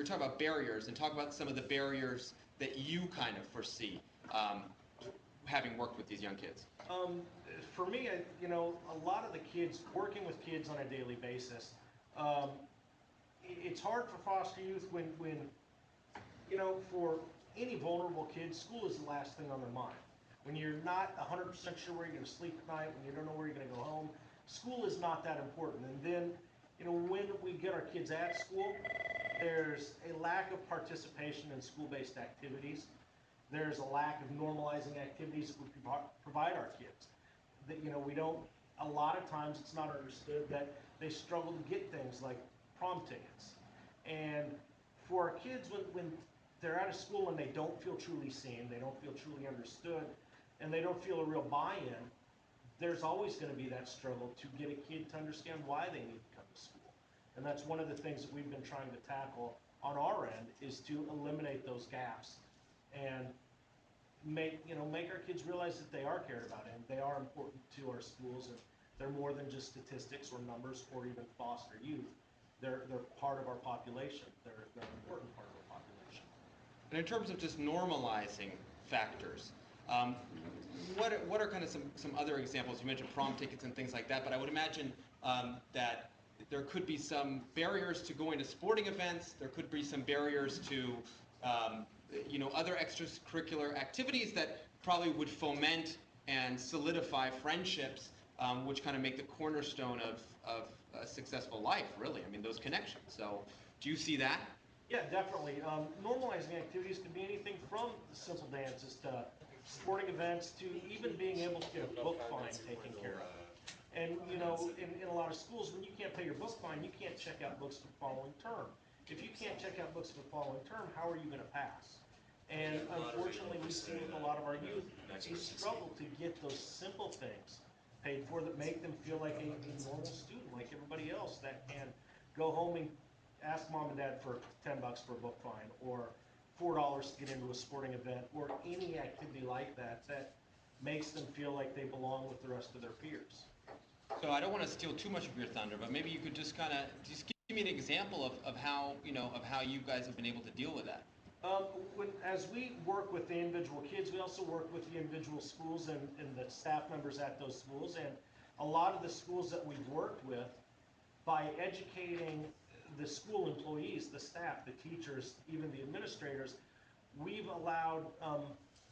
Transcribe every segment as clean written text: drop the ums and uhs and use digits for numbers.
we're talking about barriers, and talk about some of the barriers that you kind of foresee, having worked with these young kids. For me, a lot of the kids, working with kids on a daily basis, it's hard for foster youth when for any vulnerable kid, school is the last thing on their mind. When you're not 100% sure where you're going to sleep at night, when you don't know where you're going to go home, school is not that important. And then, when we get our kids at school, there's a lack of participation in school-based activities. There's a lack of normalizing activities we provide our kids. That we don't. A lot of times, it's not understood that they struggle to get things like prom tickets. And for our kids, when they're out of school and they don't feel truly seen, they don't feel truly understood, and they don't feel a real buy-in, there's always going to be that struggle to get a kid to understand why they need to come to school. And that's one of the things that we've been trying to tackle on our end, is to eliminate those gaps and make our kids realize that they are cared about and they are important to our schools, and they're more than just statistics or numbers or even foster youth. They're part of our population. They're an important part of our population. And in terms of just normalizing factors, what are kind of some other examples? You mentioned prom tickets and things like that, but I would imagine that there could be some barriers to going to sporting events. There could be some barriers to other extracurricular activities that probably would foment and solidify friendships, which kind of make the cornerstone of a successful life, really. I mean, those connections. So do you see that? Yeah, definitely. Normalizing activities can be anything from simple dances to sporting events to even being able to get a book fine taken care of. And in a lot of schools, when you can't pay your book fine, you can't check out books for the following term. If you can't check out books for the following term, how are you going to pass? And unfortunately, we see with a lot of our youth, they struggle to get those simple things paid for that make them feel like a normal student, like everybody else, that can go home and ask mom and dad for $10 for a book fine, or $4 to get into a sporting event, or any activity like that makes them feel like they belong with the rest of their peers. So I don't want to steal too much of your thunder, but maybe you could just give me an example of how you guys have been able to deal with that. As we work with the individual kids, we also work with the individual schools and the staff members at those schools. And a lot of the schools that we've worked with, by educating the school employees, the staff, the teachers, even the administrators, we've allowed,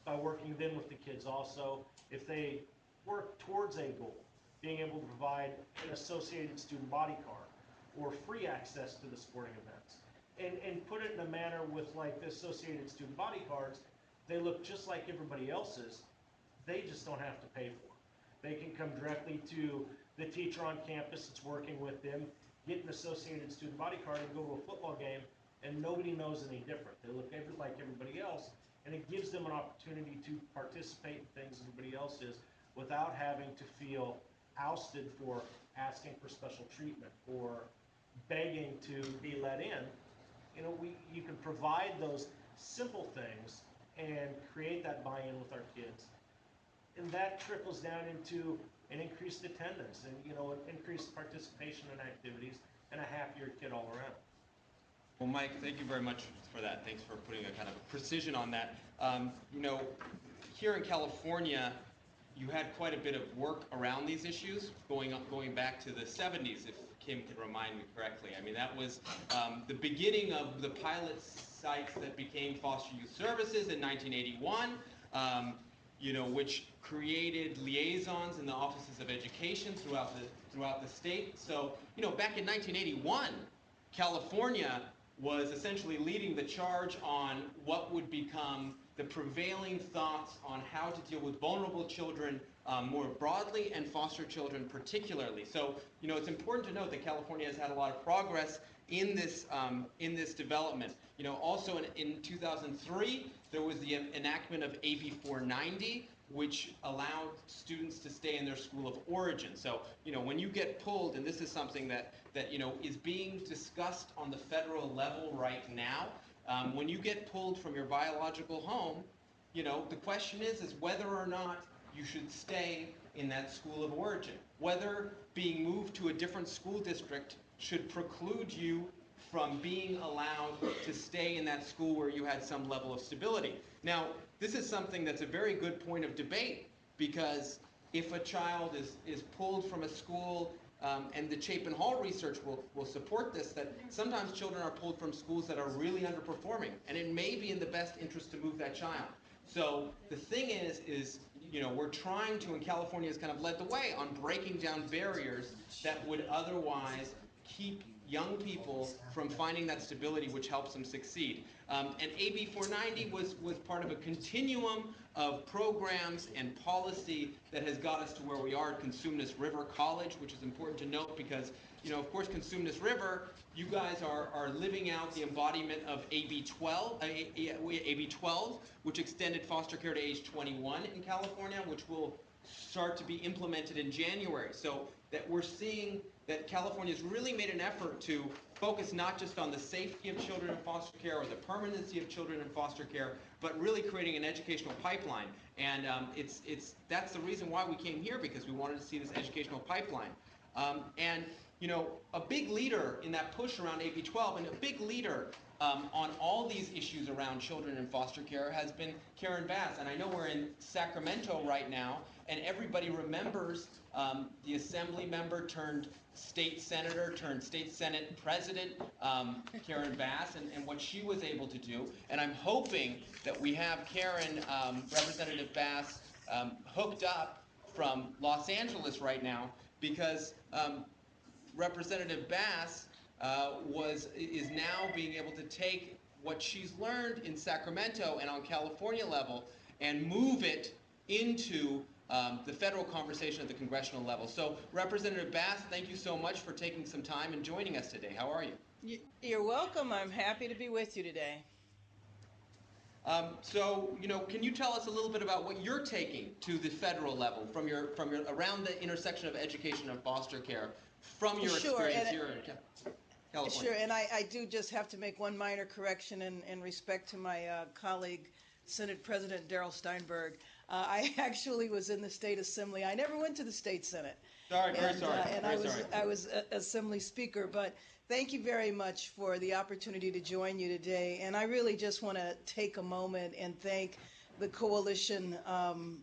by working then with the kids also, if they work towards a goal, being able to provide an associated student body card or free access to the sporting events. And put it in a manner with like the associated student body cards, they look just like everybody else's. They just don't have to pay for them. They can come directly to the teacher on campus that's working with them, get an associated student body card, and go to a football game, and nobody knows any different. They look like everybody else, and it gives them an opportunity to participate in things everybody else is without having to feel ousted for asking for special treatment or begging to be let in. You can provide those simple things and create that buy-in with our kids. And that trickles down into an increased attendance and, an increased participation in activities and a happier kid all around. Well, Mike, thank you very much for that. Thanks for putting a kind of precision on that. Here in California, you had quite a bit of work around these issues going back to the 70s, if Kim can remind me correctly. I mean, that was the beginning of the pilot sites that became foster youth services in 1981, which created liaisons in the offices of education throughout the state. So, back in 1981, California was essentially leading the charge on what would become the prevailing thoughts on how to deal with vulnerable children more broadly and foster children particularly. So, it's important to note that California has had a lot of progress in this development. Also in 2003, there was the enactment of AB 490, which allowed students to stay in their school of origin. So, when you get pulled, and this is something that is being discussed on the federal level right now, when you get pulled from your biological home, the question is whether or not you should stay in that school of origin, whether being moved to a different school district should preclude you from being allowed to stay in that school where you had some level of stability. Now, this is something that's a very good point of debate, because if a child is pulled from a school, and the Chapin Hall research will support this, that sometimes children are pulled from schools that are really underperforming, and it may be in the best interest to move that child. So the thing is we're trying to, and California has kind of led the way on breaking down barriers that would otherwise keep young people from finding that stability which helps them succeed. And AB 490 was part of a continuum of programs and policy that has got us to where we are at Cosumnes River College, which is important to note because, of course, Cosumnes River, you guys are living out the embodiment of AB 12, which extended foster care to age 21 in California, which will start to be implemented in January. So that we're seeing that California's really made an effort to focus not just on the safety of children in foster care or the permanency of children in foster care, but really creating an educational pipeline. And that's the reason why we came here, because we wanted to see this educational pipeline. A big leader in that push around AB 12, and a big leader on all these issues around children in foster care, has been Karen Bass. And I know we're in Sacramento right now, and everybody remembers the assembly member turned state senator turned state senate president, Karen Bass, and what she was able to do. And I'm hoping that we have Karen, Representative Bass, hooked up from Los Angeles right now, because Representative Bass is now being able to take what she's learned in Sacramento and on California level and move it into the federal conversation at the congressional level. So, Representative Bass, thank you so much for taking some time and joining us today. How are you? You're welcome. I'm happy to be with you today. Can you tell us a little bit about what you're taking to the federal level from your around the intersection of education and foster care, from your experience here in California? Sure, and I do just have to make one minor correction in respect to my colleague, Senate President Darrell Steinberg. I actually was in the state assembly. I never went to the state senate. Sorry, very sorry. And I was assembly speaker. But thank you very much for the opportunity to join you today. And I really just want to take a moment and thank the coalition,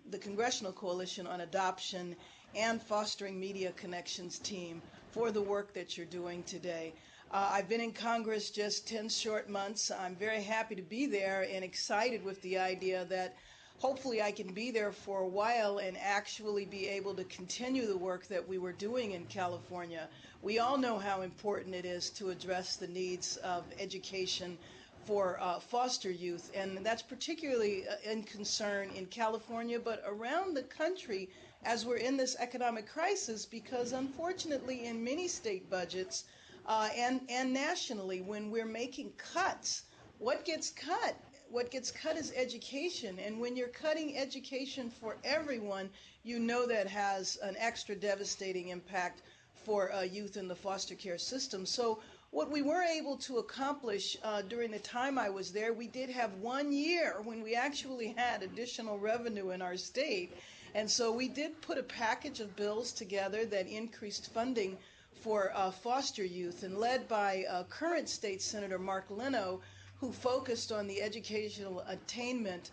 the Congressional Coalition on Adoption and Fostering Media Connections team for the work that you're doing today. I've been in Congress just 10 short months. I'm very happy to be there and excited with the idea that hopefully I can be there for a while and actually be able to continue the work that we were doing in California. We all know how important it is to address the needs of education for foster youth, and that's particularly in concern in California, but around the country as we're in this economic crisis, because unfortunately in many state budgets and nationally, when we're making cuts, what gets cut? What gets cut is education, and when you're cutting education for everyone, you know that has an extra devastating impact for youth in the foster care system. So what we were able to accomplish during the time I was there, we did have 1 year when we actually had additional revenue in our state, and so we did put a package of bills together that increased funding for foster youth, and led by current state senator Mark Leno, who focused on the educational achievement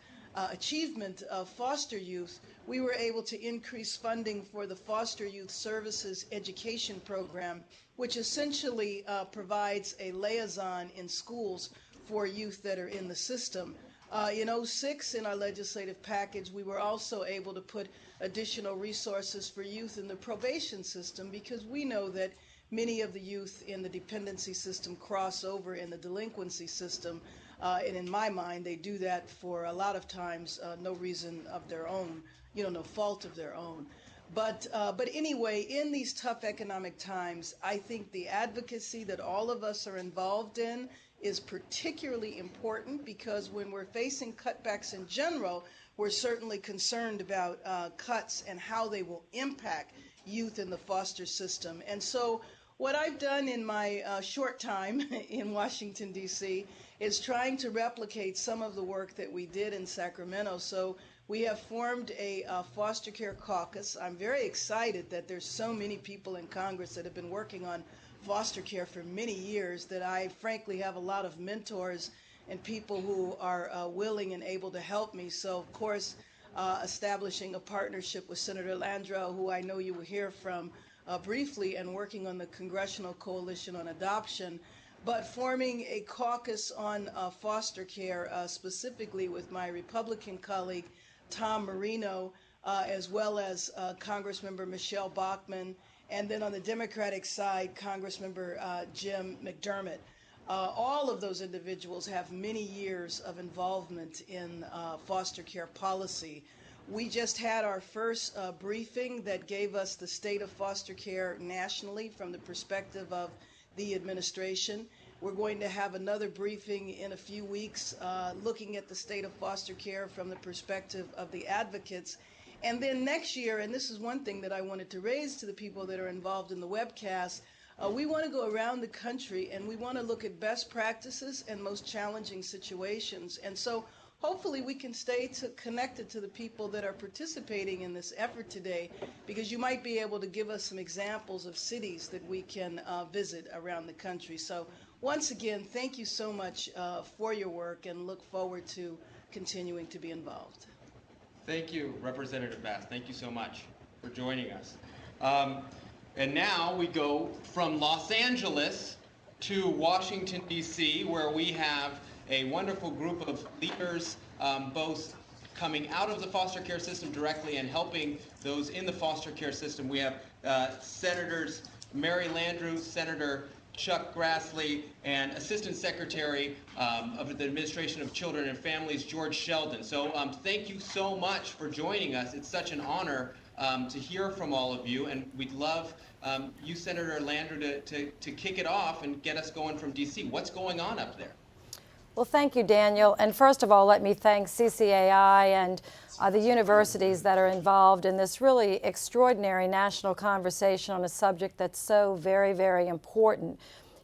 of foster youth. We were able to increase funding for the Foster Youth Services Education Program, which essentially provides a liaison in schools for youth that are in the system. In 2006, in our legislative package, we were also able to put additional resources for youth in the probation system, because we know that many of the youth in the dependency system cross over in the delinquency system, and in my mind, they do that for a lot of times no reason of their own, no fault of their own. But anyway, in these tough economic times, I think the advocacy that all of us are involved in is particularly important, because when we're facing cutbacks in general, we're certainly concerned about cuts and how they will impact youth in the foster system. And so what I've done in my short time in Washington, D.C., is trying to replicate some of the work that we did in Sacramento. So we have formed a foster care caucus. I'm very excited that there's so many people in Congress that have been working on foster care for many years that I frankly have a lot of mentors and people who are willing and able to help me. So, of course, establishing a partnership with Senator Landrieu, who I know you will hear from briefly, and working on the Congressional Coalition on Adoption, but forming a caucus on foster care, specifically with my Republican colleague, Tom Marino, as well as Congressmember Michelle Bachmann, and then on the Democratic side, Congressmember Jim McDermott. All of those individuals have many years of involvement in foster care policy. We just had our first briefing that gave us the state of foster care nationally from the perspective of the administration. We're going to have another briefing in a few weeks looking at the state of foster care from the perspective of the advocates. And then next year, and this is one thing that I wanted to raise to the people that are involved in the webcast, we want to go around the country and we want to look at best practices and most challenging situations. And so hopefully we can stay connected to the people that are participating in this effort today, because you might be able to give us some examples of cities that we can visit around the country. So once again, thank you so much for your work, and look forward to continuing to be involved. Thank you, Representative Bass. Thank you so much for joining us. And now we go from Los Angeles to Washington, D.C., where we have a wonderful group of leaders, both coming out of the foster care system directly and helping those in the foster care system. We have Senators Mary Landrieu, Senator Chuck Grassley, and Assistant Secretary of the Administration of Children and Families, George Sheldon. So thank you so much for joining us. It's such an honor to hear from all of you, and we'd love you, Senator Landrieu, to kick it off and get us going from D.C. What's going on up there? Well, thank you, Daniel. And first of all, let me thank CCAI and the universities that are involved in this really extraordinary national conversation on a subject that's so very, very important.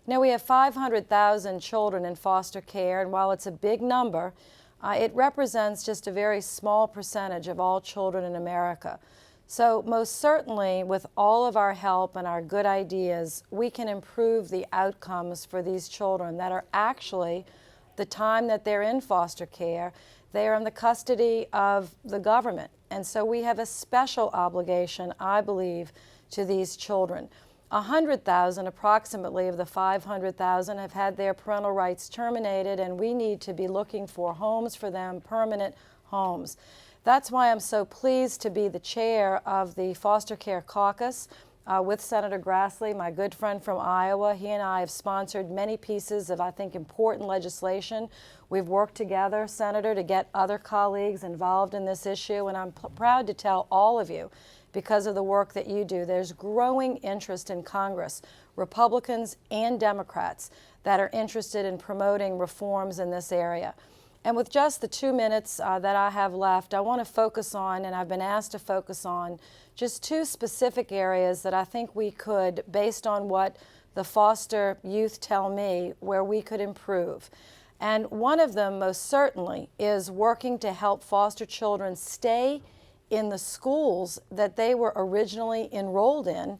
You know, we have 500,000 children in foster care, and while it's a big number, it represents just a very small percentage of all children in America. So most certainly, with all of our help and our good ideas, we can improve the outcomes for these children that are actually, the time that they're in foster care, they are in the custody of the government. And so we have a special obligation, I believe, to these children. 100,000 approximately of the 500,000 have had their parental rights terminated, and we need to be looking for homes for them, permanent homes. That's why I'm so pleased to be the chair of the Foster Care Caucus with Senator Grassley, my good friend from Iowa. He and I have sponsored many pieces of, I think, important legislation. We've worked together, Senator, to get other colleagues involved in this issue, and I'm proud to tell all of you, because of the work that you do, there's growing interest in Congress, Republicans and Democrats, that are interested in promoting reforms in this area. And with just the 2 minutes that I have left, I want to focus on, and I've been asked to focus on, just two specific areas that I think we could, based on what the foster youth tell me, where we could improve. And one of them, most certainly, is working to help foster children stay in the schools that they were originally enrolled in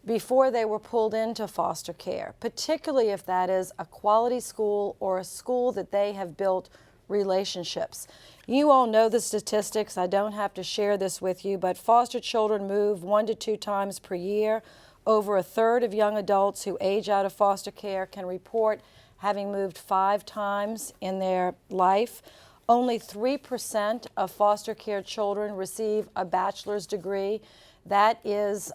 before they were pulled into foster care, particularly if that is a quality school or a school that they have built relationships. You all know the statistics. I don't have to share this with you, but foster children move 1 to 2 times per year. Over a third of young adults who age out of foster care can report having moved 5 times in their life. Only 3% of foster care children receive a bachelor's degree. That is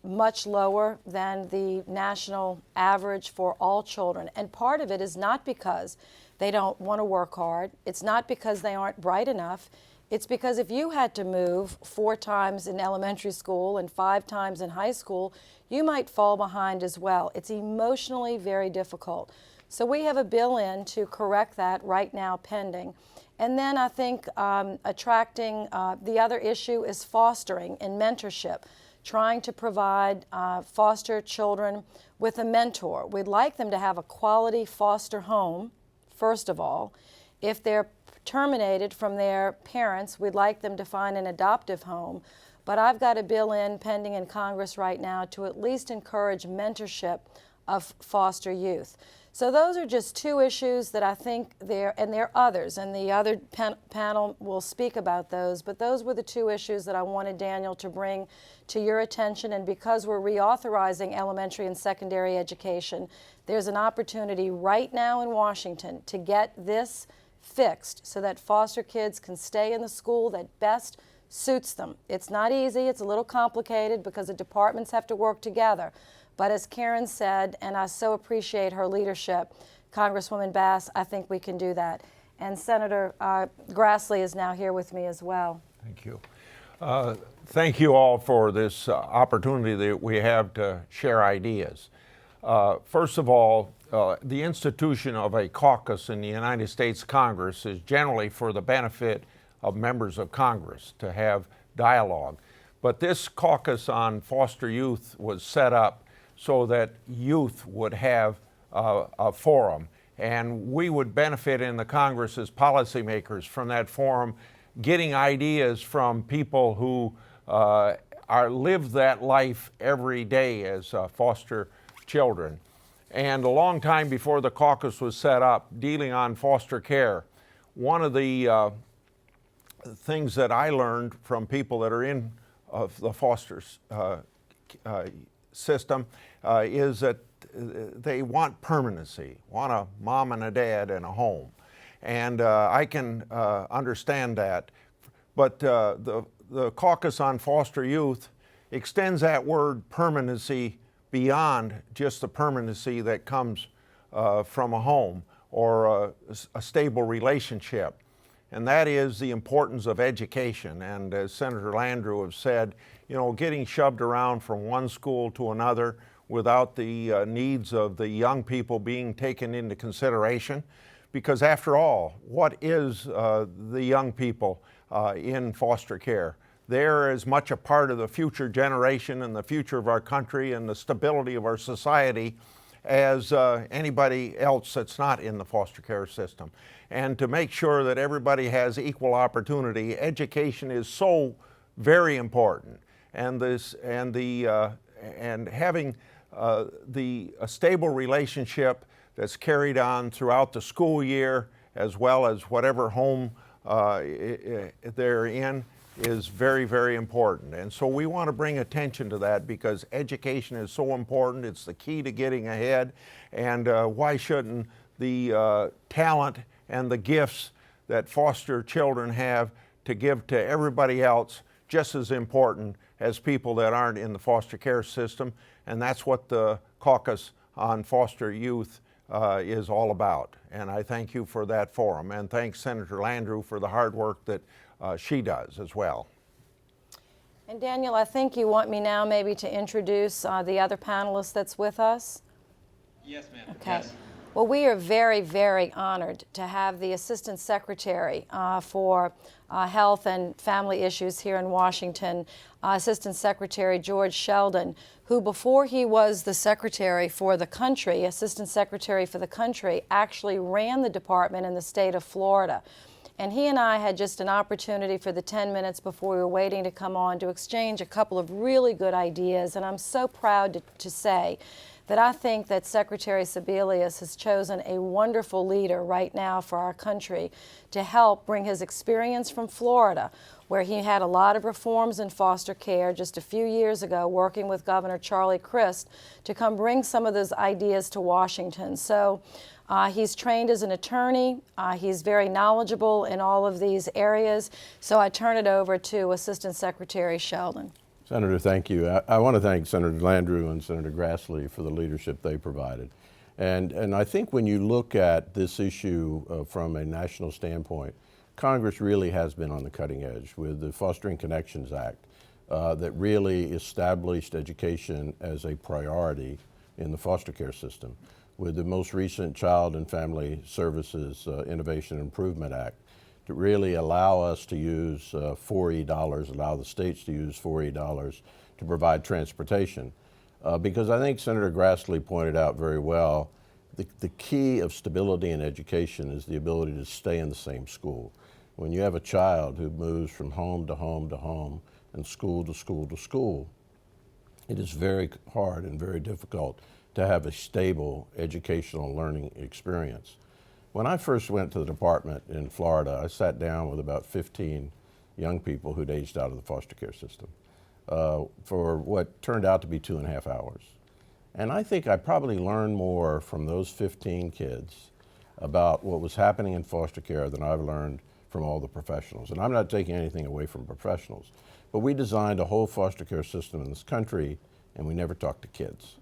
much lower than the national average for all children. And part of it is not because they don't want to work hard. It's not because they aren't bright enough. It's because if you had to move 4 times in elementary school and 5 times in high school, you might fall behind as well. It's emotionally very difficult. So we have a bill in to correct that right now, pending. And then I think attracting, the other issue is fostering and mentorship, trying to provide foster children with a mentor. We'd like them to have a quality foster home, first of all. If they're terminated from their parents, we'd like them to find an adoptive home. but I've got a bill pending in Congress right now to at least encourage mentorship of foster youth. So those are just two issues that I think and there are others, and the other panel will speak about those, but those were the two issues that I wanted Daniel to bring to your attention. And because we're reauthorizing elementary and secondary education, there's an opportunity right now in Washington to get this fixed so that foster kids can stay in the school that best suits them. It's not easy, it's a little complicated because the departments have to work together. But as Karen said, and I so appreciate her leadership, Congresswoman Bass, I think we can do that. And Senator Grassley is now here with me as well. Thank you. Thank you all for this opportunity that we have to share ideas. First of all, the institution of a caucus in the United States Congress is generally for the benefit of members of Congress to have dialogue. But this caucus on foster youth was set up so that youth would have a forum, and we would benefit in the Congress as policymakers from that forum, getting ideas from people who live that life every day as foster children. And a long time before the caucus was set up, dealing on foster care, one of the things that I learned from people that are in the foster system is that they want permanency, want a mom and a dad and a home. And I can understand that. But the caucus on foster youth extends that word permanency beyond just the permanency that comes from a home or a stable relationship. And that is the importance of education. And as Senator Landrieu has said, you know, getting shoved around from one school to another without the needs of the young people being taken into consideration. Because after all, what is the young people in foster care? They're as much a part of the future generation and the future of our country and the stability of our society as anybody else that's not in the foster care system. And to make sure that everybody has equal opportunity, education is so very important. And having a stable relationship that's carried on throughout the school year, as well as whatever home they're in, is very, very important. And so we want to bring attention to that because education is so important. It's the key to getting ahead. And why shouldn't the talent and the gifts that foster children have to give to everybody else just as important as people that aren't in the foster care system? And that's what the caucus on foster youth is all about. And I thank you for that forum. And thanks Senator Landrieu for the hard work that she does as well. And Daniel, I think you want me now maybe to introduce the other panelist that's with us. Yes, ma'am. Okay. Yes. Well, we are very, very honored to have the Assistant Secretary for Health and Family Issues here in Washington, Assistant Secretary George Sheldon, who before he was the Secretary for the country, Assistant Secretary for the country, actually ran the department in the state of Florida. And he and I had just an opportunity for the 10 minutes before we were waiting to come on to exchange a couple of really good ideas. And I'm so proud to say that I think that Secretary Sebelius has chosen a wonderful leader right now for our country to help bring his experience from Florida, where he had a lot of reforms in foster care just a few years ago, working with Governor Charlie Crist, to come bring some of those ideas to Washington. So he's trained as an attorney. He's very knowledgeable in all of these areas. So I turn it over to Assistant Secretary Sheldon. Senator, thank you. I want to thank Senator Landrieu and Senator Grassley for the leadership they provided. And I think when you look at this issue from a national standpoint, Congress really has been on the cutting edge with the Fostering Connections Act that really established education as a priority in the foster care system, with the most recent Child and Family Services Innovation Improvement Act to really allow us to use $4E, allow the states to use $4E to provide transportation. Because I think Senator Grassley pointed out very well, the key of stability in education is the ability to stay in the same school. When you have a child who moves from home to home to home, and school to school to school, it is very hard and very difficult to have a stable educational learning experience. When I first went to the department in Florida, I sat down with about 15 young people who'd aged out of the foster care system for what turned out to be 2.5 hours. And I think I probably learned more from those 15 kids about what was happening in foster care than I've learned from all the professionals. And I'm not taking anything away from professionals, but we designed a whole foster care system in this country and we never talked to kids.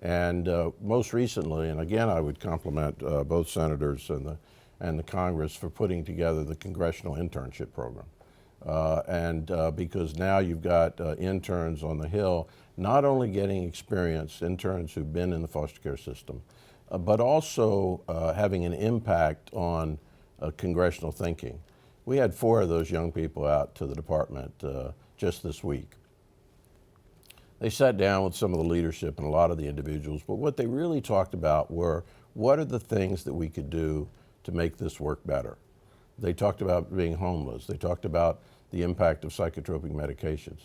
And most recently, and again I would compliment both senators and the Congress for putting together the Congressional Internship Program. Because now you've got interns on the Hill, not only getting experience, interns who've been in the foster care system, but also having an impact on congressional thinking. We had 4 of those young people out to the department just this week. They sat down with some of the leadership and a lot of the individuals, but what they really talked about were, what are the things that we could do to make this work better? They talked about being homeless. They talked about the impact of psychotropic medications.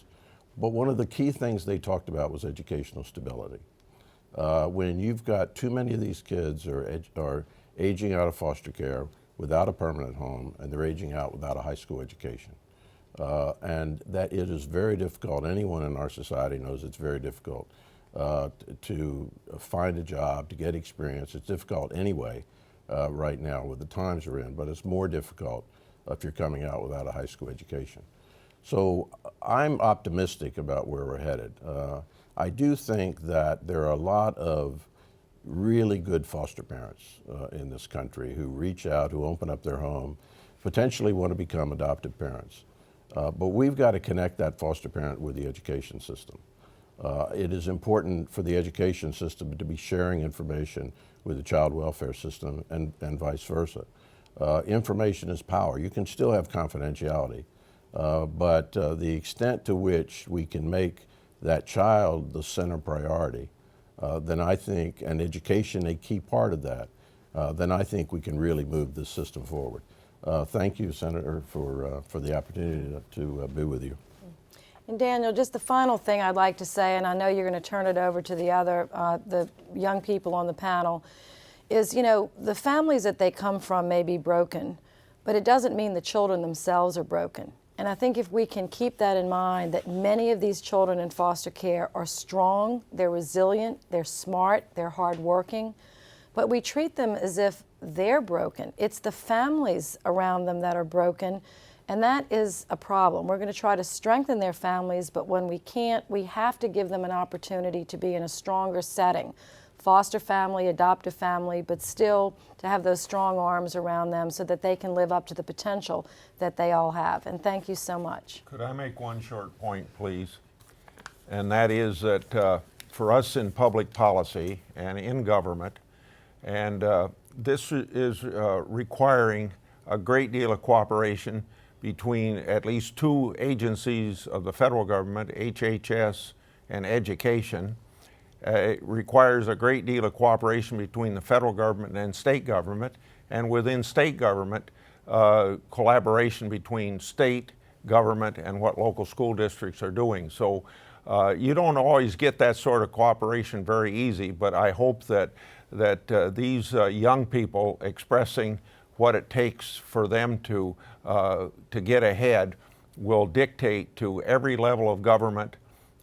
But one of the key things they talked about was educational stability. When you've got too many of these kids are aging out of foster care without a permanent home, and they're aging out without a high school education. And that it is very difficult. Anyone in our society knows it's very difficult to find a job, to get experience. It's difficult anyway right now with the times we're in, but it's more difficult if you're coming out without a high school education. So I'm optimistic about where we're headed. I do think that there are a lot of really good foster parents in this country who reach out, who open up their home, potentially want to become adoptive parents. But we've got to connect that foster parent with the education system. It is important for the education system to be sharing information with the child welfare system and vice versa. Information is power. You can still have confidentiality, but the extent to which we can make that child the center priority, then I think, and education a key part of that, then I think we can really move this system forward. Thank you, Senator, for the opportunity to be with you. And Daniel, just the final thing I'd like to say, and I know you're going to turn it over to the young people on the panel, is, you know, the families that they come from may be broken, but it doesn't mean the children themselves are broken. And I think if we can keep that in mind, that many of these children in foster care are strong, they're resilient, they're smart, they're hardworking, but we treat them as if they're broken. It's the families around them that are broken, and that is a problem. We're going to try to strengthen their families, but when we can't, we have to give them an opportunity to be in a stronger setting. Foster family, adoptive family, but still to have those strong arms around them so that they can live up to the potential that they all have. And thank you so much. Could I make one short point, please? And that is that for us in public policy and in government, and this is requiring a great deal of cooperation between at least 2 agencies of the federal government, HHS and Education. It requires a great deal of cooperation between the federal government and state government, and within state government, collaboration between state government and what local school districts are doing. So you don't always get that sort of cooperation very easy, but I hope that these young people expressing what it takes for them to get ahead will dictate to every level of government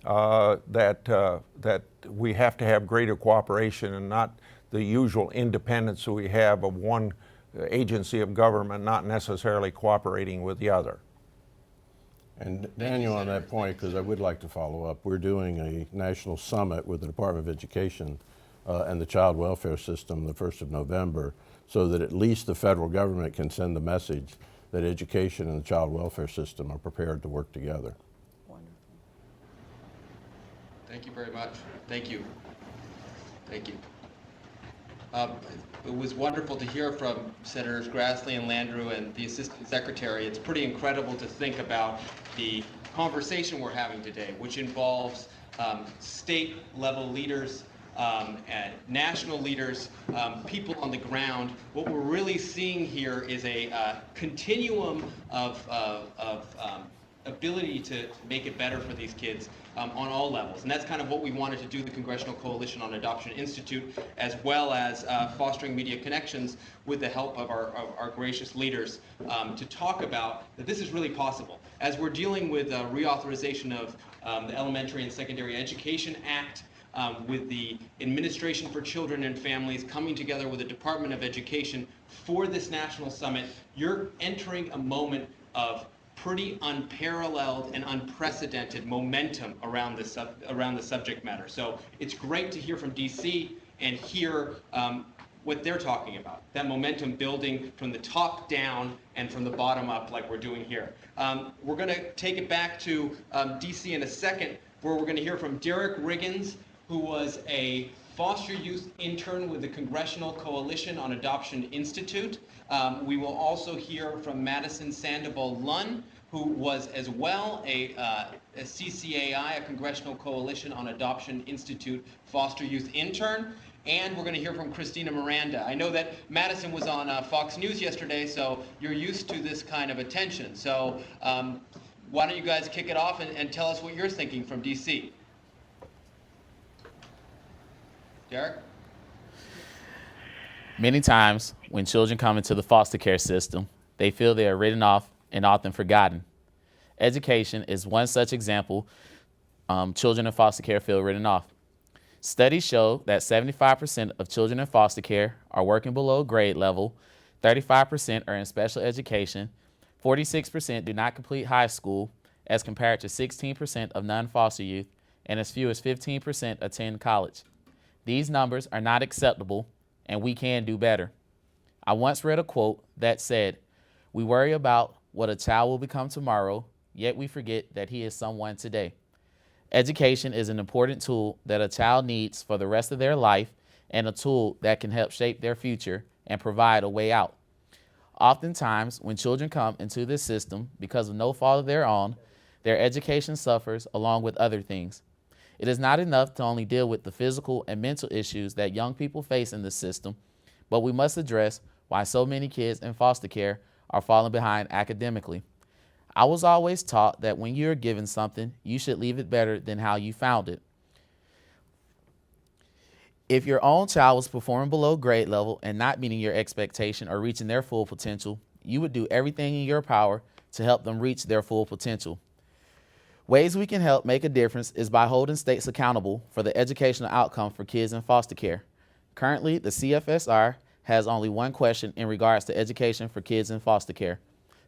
that we have to have greater cooperation and not the usual independence that we have of one agency of government not necessarily cooperating with the other. And Daniel, on that point, because I would like to follow up, we're doing a national summit with the Department of Education and the child welfare system the 1st of November, so that at least the federal government can send the message that education and the child welfare system are prepared to work together. Wonderful. Thank you very much. Thank you. Thank you. It was wonderful to hear from Senators Grassley and Landrieu and the Assistant Secretary. It's pretty incredible to think about the conversation we're having today, which involves state-level leaders, and national leaders, people on the ground. What we're really seeing here is a continuum of ability to make it better for these kids on all levels. And that's kind of what we wanted to do, the Congressional Coalition on Adoption Institute, as well as fostering media connections with the help of our gracious leaders to talk about that this is really possible. As we're dealing with reauthorization of the Elementary and Secondary Education Act, with the Administration for Children and Families coming together with the Department of Education for this national summit, you're entering a moment of pretty unparalleled and unprecedented momentum around the subject matter. So it's great to hear from DC and hear what they're talking about, that momentum building from the top down and from the bottom up like we're doing here. We're going to take it back to DC in a second, where we're going to hear from Derek Riggins, who was a foster youth intern with the Congressional Coalition on Adoption Institute. We will also hear from Madison Sandoval-Lunn, who was as well a CCAI, a Congressional Coalition on Adoption Institute foster youth intern. And we're going to hear from Christina Miranda. I know that Madison was on Fox News yesterday, so you're used to this kind of attention. So why don't you guys kick it off and tell us what you're thinking from DC? Derek? Many times when children come into the foster care system, they feel they are written off and often forgotten. Education is one such example. Children in foster care feel written off. Studies show that 75% of children in foster care are working below grade level, 35% are in special education, 46% do not complete high school, as compared to 16% of non-foster youth, and as few as 15% attend college. These numbers are not acceptable, and we can do better. I once read a quote that said, "We worry about what a child will become tomorrow, yet we forget that he is someone today." Education is an important tool that a child needs for the rest of their life, and a tool that can help shape their future and provide a way out. Oftentimes, when children come into this system because of no fault of their own, their education suffers along with other things. It is not enough to only deal with the physical and mental issues that young people face in the system, but we must address why so many kids in foster care are falling behind academically. I was always taught that when you're given something, you should leave it better than how you found it. If your own child was performing below grade level and not meeting your expectation or reaching their full potential, you would do everything in your power to help them reach their full potential. Ways we can help make a difference is by holding states accountable for the educational outcome for kids in foster care. Currently, the CFSR has only one question in regards to education for kids in foster care.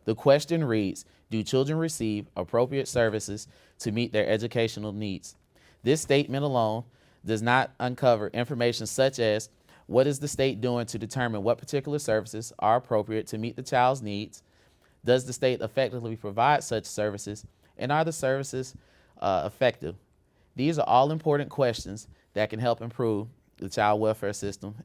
The question reads, do children receive appropriate services to meet their educational needs? This statement alone does not uncover information such as what is the state doing to determine what particular services are appropriate to meet the child's needs? Does the state effectively provide such services? And are the services effective? These are all important questions that can help improve the child welfare system.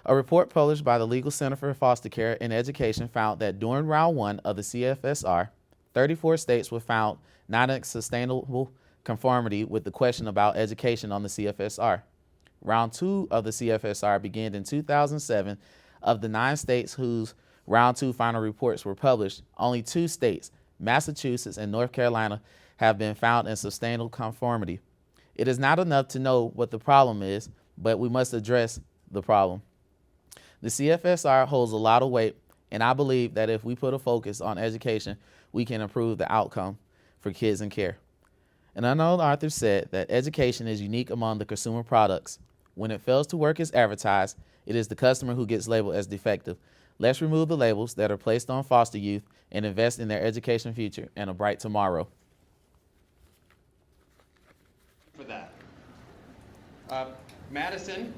A report published by the Legal Center for Foster Care and Education found that during round 1 of the CFSR, 34 states were found not in sustainable conformity with the question about education on the CFSR. Round 2 of the CFSR began in 2007. Of the 9 states whose round 2 final reports were published, only 2 states, Massachusetts and North Carolina, have been found in sustainable conformity. It is not enough to know what the problem is, but we must address the problem. The CFSR holds a lot of weight, and I believe that if we put a focus on education, we can improve the outcome for kids in care. An unknown author said that education is unique among the consumer products. When it fails to work as advertised, it is the customer who gets labeled as defective. Let's remove the labels that are placed on foster youth and invest in their education future and a bright tomorrow. For that. Madison,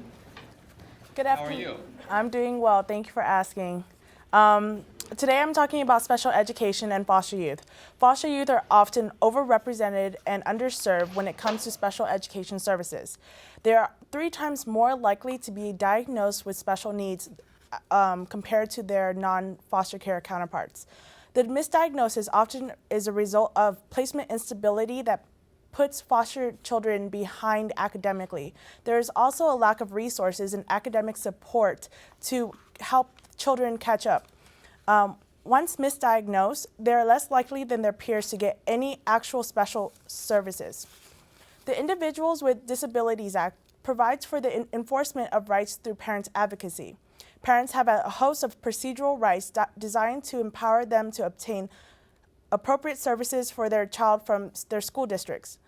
Good how are afternoon. you? I'm doing well. Thank you for asking. Today I'm talking about special education and foster youth. Foster youth are often overrepresented and underserved when it comes to special education services. They are 3 times more likely to be diagnosed with special needs compared to their non-foster care counterparts. The misdiagnosis often is a result of placement instability that puts foster children behind academically. There is also a lack of resources and academic support to help children catch up. once misdiagnosed, they are less likely than their peers to get any actual special services. The Individuals with Disabilities Act provides for the enforcement of rights through parent advocacy. Parents have a host of procedural rights designed to empower them to obtain appropriate services for their child from their school districts.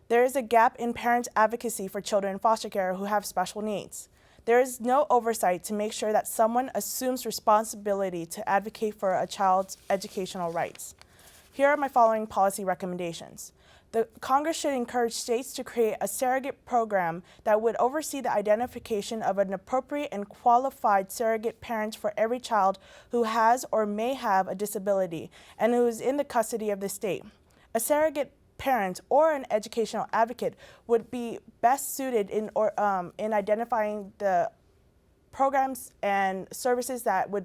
There is a gap in parent advocacy for children in foster care who have special needs. There is no oversight to make sure that someone assumes responsibility to advocate for a child's educational rights. Here are my following policy recommendations. The Congress should encourage states to create a surrogate program that would oversee the identification of an appropriate and qualified surrogate parent for every child who has or may have a disability and who is in the custody of the state. A surrogate parent or an educational advocate would be best suited in identifying the programs and services that would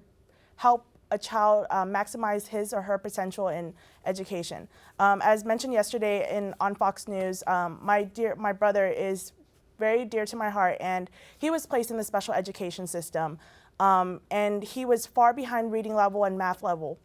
help a child maximize his or her potential in education. As mentioned yesterday on Fox News, my brother is very dear to my heart, and he was placed in the special education system, and he was far behind reading level and math level.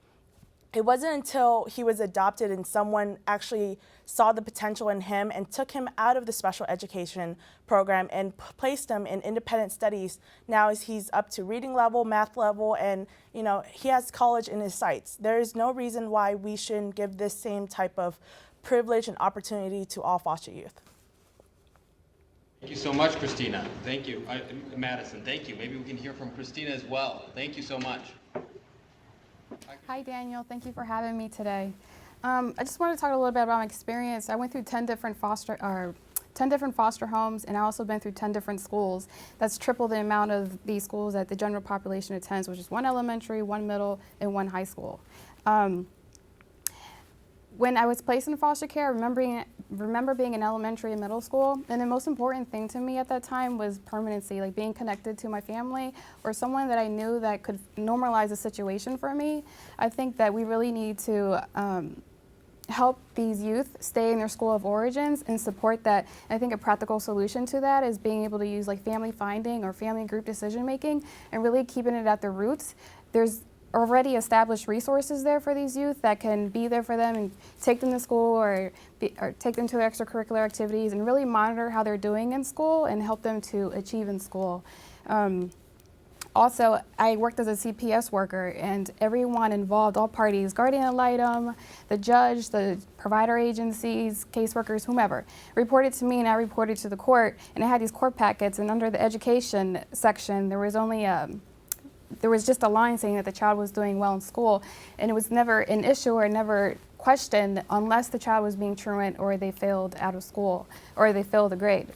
It wasn't until he was adopted and someone actually saw the potential in him and took him out of the special education program and placed him in independent studies. Now he's up to reading level, math level, and he has college in his sights. There is no reason why we shouldn't give this same type of privilege and opportunity to all foster youth. Thank you so much, Christina. Thank you. Madison, thank you. Maybe we can hear from Christina as well. Thank you so much. Hi, Daniel. Thank you for having me today. I just wanted to talk a little bit about my experience. I went through 10 different foster homes, and I also been through 10 different schools. That's triple the amount of these schools that the general population attends, which is 1 elementary, 1 middle, and 1 high school. When I was placed in foster care, I remember being in elementary and middle school, and the most important thing to me at that time was permanency, like being connected to my family or someone that I knew that could normalize the situation for me. I think that we really need to help these youth stay in their school of origins and support that. I think a practical solution to that is being able to use like family finding or family group decision making and really keeping it at the roots. There's already established resources there for these youth that can be there for them and take them to school or take them to their extracurricular activities and really monitor how they're doing in school and help them to achieve in school. Also, I worked as a CPS worker, and everyone involved, all parties, guardian ad litem, the judge, the provider agencies, caseworkers, whomever, reported to me and I reported to the court, and I had these court packets, and under the education section, there was just a line saying that the child was doing well in school, and it was never an issue or never questioned unless the child was being truant or they failed out of school or they failed a grade.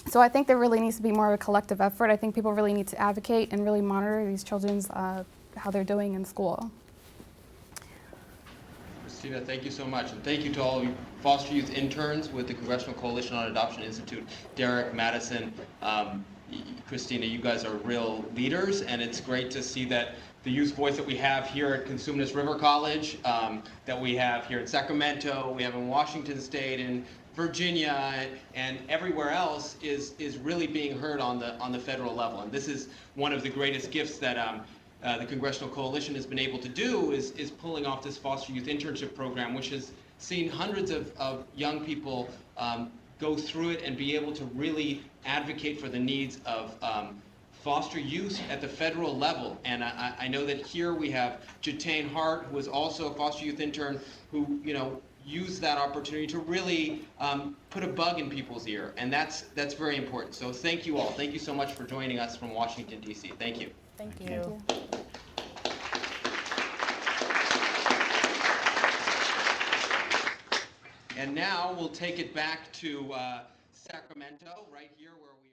So I think there really needs to be more of a collective effort. I think people really need to advocate and really monitor these children's how they're doing in school. Christina, thank you so much. And thank you to all you foster youth interns with the Congressional Coalition on Adoption Institute. Derek, Madison, Christina, you guys are real leaders, and it's great to see that the youth voice that we have here at Cosumnes River College, that we have here in Sacramento, we have in Washington State, and Virginia, and everywhere else is really being heard on the federal level. And this is one of the greatest gifts that the Congressional Coalition has been able to do is pulling off this foster youth internship program, which has seen hundreds of young people go through it and be able to really advocate for the needs of foster youth at the federal level. And I know that here we have Jatane Hart, who is also a foster youth intern, who used that opportunity to really put a bug in people's ear, and that's very important. So thank you all. Thank you so much for joining us from Washington, D.C. Thank you. Thank you. And now we'll take it back to Sacramento, right here where we